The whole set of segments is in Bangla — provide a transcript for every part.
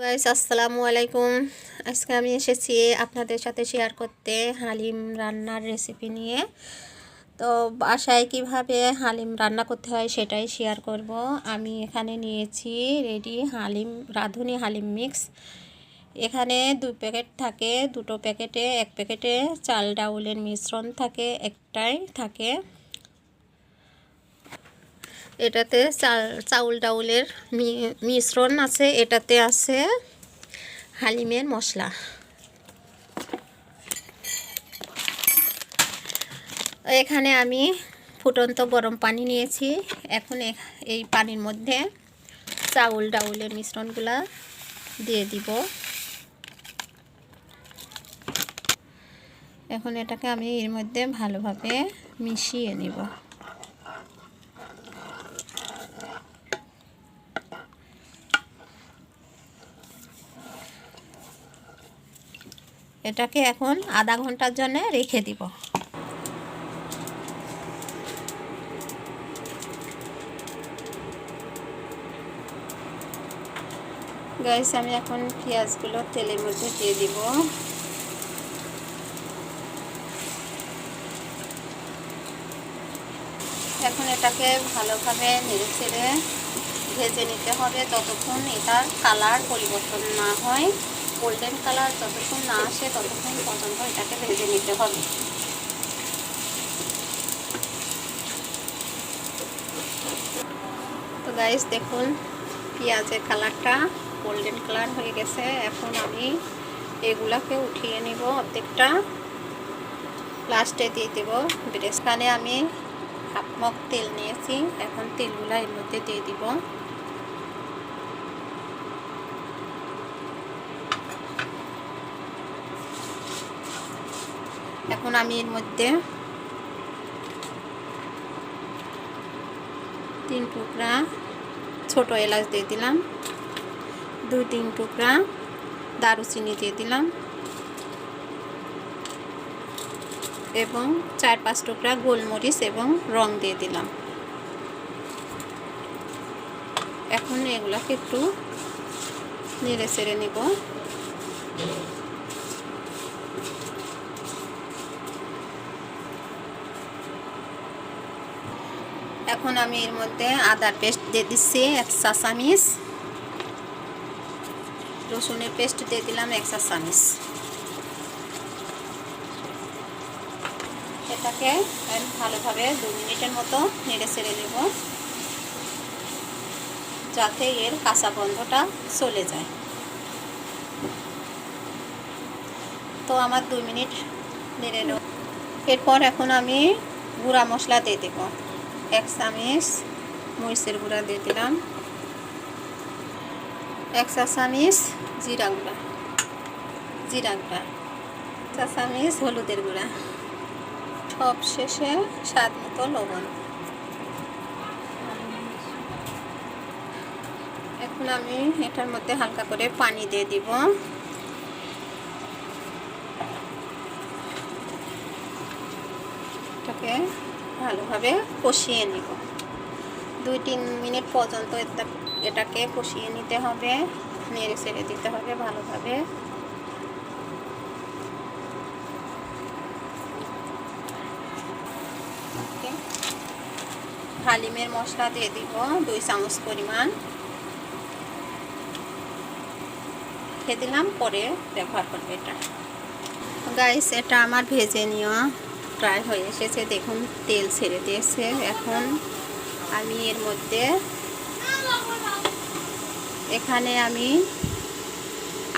গাইস আসসালামু আলাইকুম। আজকে আমি এসেছি আপনাদের সাথে শেয়ার করতে হালিম রান্নার রেসিপি নিয়ে। তো বাসায় কিভাবে হালিম রান্না করতে হয় সেটাই শেয়ার করব। আমি এখানে নিয়েছি রেডি হালিম, রাঁধুনি হালিম মিক্স। এখানে 2 প্যাকেট থাকে, দুটো প্যাকেটে, এক প্যাকেটে চাল ডাউলের মিশ্রণ থাকে, একটাই থাকে। এটাতে চাউল ডাউলের মিশ্রণ আছে, এটাতে আছে হালিমের মশলা। এখানে আমি ফুটন্ত গরম পানি নিয়েছি। এখন এই পানির মধ্যে চাউল ডাউলের মিশ্রণগুলা দিয়ে দিব। এখন এটাকে আমি এর মধ্যে ভালোভাবে মিশিয়ে নিব। এটাকে এখন আধা ঘন্টার জন্য রেখে দিব। গাইস আমি এখন পেঁয়াজগুলো তেলের মধ্যে দিয়ে দিব। এখন এটাকে ভালোভাবে নেড়েচেড়ে ভেজে নিতে হবে ততক্ষণ এটার কালার পরিবর্তন না হয়, গোল্ডেন কালার যতক্ষণ না আসে ততক্ষণ পর্যন্ত এটাকে ভেজে নিতে হবে। তো গাইস দেখুন পেঁয়াজের কালারটা গোল্ডেন কালার হয়ে গেছে। এখন আমি এগুলাকে উঠিয়ে নিব, অর্ধেকটা লাস্টে দিয়ে দেব। বেরেস্তানে আমি হাফ মগ তেল নিয়েছি, এখন তেলগুলা এর মধ্যে দিয়ে দিব। এখন আমি এর মধ্যে 3 টুকরা ছোট এলাচ দিয়ে দিলাম, 2-3 টুকরা দারুচিনি দিয়ে দিলাম এবং 4-5 টুকরা গোলমরিচ এবং রং দিয়ে দিলাম। এখন এগুলাকে একটু নেড়ে চেড়ে নিব। এখন আমি এর মধ্যে আদার পেস্ট দিয়ে দিচ্ছি 1 চা চামচ, রসুনের পেস্ট দিয়ে দিলাম 1 চা চামচ। এটাকে ভালোভাবে 2 মিনিটের মতো নেড়ে চেড়ে নেব যাতে এর কাঁচা গন্ধটা চলে যায়। তো আমার 2 মিনিট নেড়ে নেব। এরপর এখন আমি গুঁড়া মশলা দিয়ে দেব। 1 চামচ মরিচের গুঁড়া দিয়ে দিলাম, 1 চা চামচ জিরা গুঁড়া, 1 চা চামচ হলুদের গুঁড়া, সব শেষে স্বাদ মতো লবণ। এখন আমি এটার মধ্যে হালকা করে পানি দিয়ে দিব। এটাকে ভালোভাবে কষিয়ে নিব। 2-3 মিনিট পর্যন্ত এটাকে কষিয়ে নিতে হবে, নেড়ে চেড়ে দিতে হবে ভালোভাবে। হালিমের মশলা দিয়ে দিব 2 চামচ পরিমাণ, খেয়ে দিলাম, পরে ব্যবহার করবে এটা। গাইস এটা আমার ভেজে নেওয়া প্রায় হয়ে এসেছে, দেখুন তেল ছেড়ে দিয়েছে। এখন আমি এর মধ্যে এখানে আমি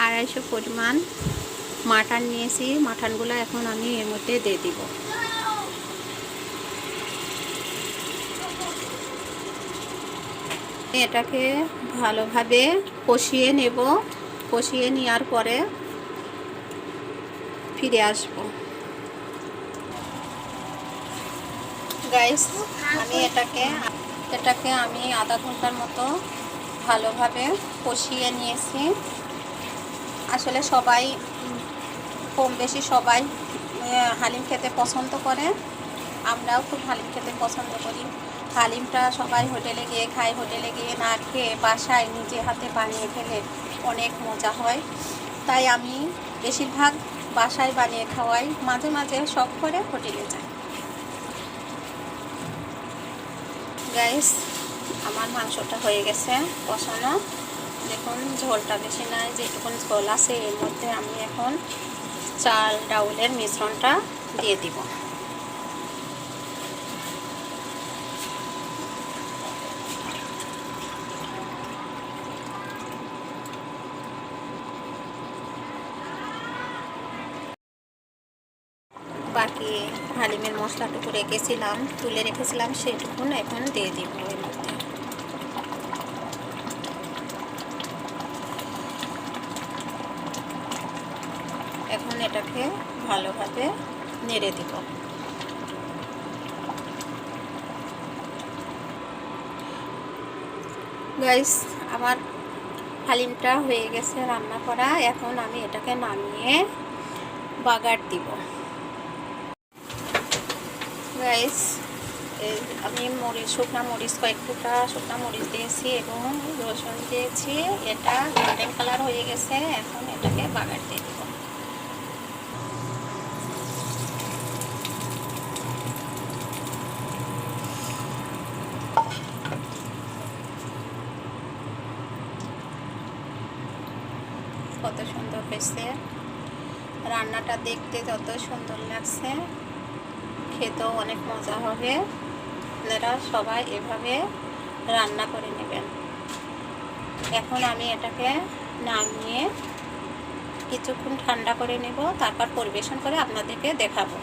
250 পরিমাণ মাটন নিয়েছি, মাটনগুলো এখন আমি এর মধ্যে দিয়ে দিব। এটাকে ভালোভাবে কষিয়ে নেব, কষিয়ে নেওয়ার পরে ফিরে আসব। গাইস আমি এটাকে আমি আধা ঘন্টার মতো ভালোভাবে কষিয়ে নিয়েছি। আসলে সবাই কম বেশি সবাই হালিম খেতে পছন্দ করে, আমরাও খুব হালিম খেতে পছন্দ করি। হালিমটা সবাই হোটেলে গিয়ে খায়, হোটেলে গিয়ে না খেয়ে বাসায় নিজে হাতে বানিয়ে ফেলে অনেক মজা হয়। তাই আমি বেশিরভাগ বাসায় বানিয়ে খাওয়াই, মাঝে মাঝে শখ করে হোটেলে যাই। গাইস, আমার মাংসটা হয়ে গেছে কষানো। দেখুন ঝোলটা বেশি নাই, যেটুকুন ঝোল আছে এর মধ্যে আমি এখন চাল ডাউলের মিশ্রণটা দিয়ে দিব। বাকি হালিমের মশলাটুকু রেখেছিলাম, তুলে রেখেছিলাম, সেটুকুন এখন দিয়ে দিব এর মধ্যে। এখন এটাকে ভালোভাবে নেড়ে দিব। গাইস, আমার হালিমটা হয়ে গেছে রান্না করা। এখন আমি এটাকে নামিয়ে বাগার দিব। গাইস, আমি শুকনো মরিচ, কয়েক টুকরা শুকনো মরিচ দিয়েছি এবং রসুন দিয়েছি। এটা গোল্ডেন কালার হয়ে গেছে। এখন এটাকে বাগার দিয়ে দিব। কত সুন্দর হয়েছে রান্নাটা, দেখতে যত সুন্দর লাগছে, খেতেও অনেক মজা হবে। আপনারা সবাই এভাবে রান্না করে নেবেন। এখন আমি এটাকে নামিয়ে কিছুক্ষণ ঠান্ডা করে নেব, তারপর পরিবেশন করে আপনাদেরকে দেখাবো।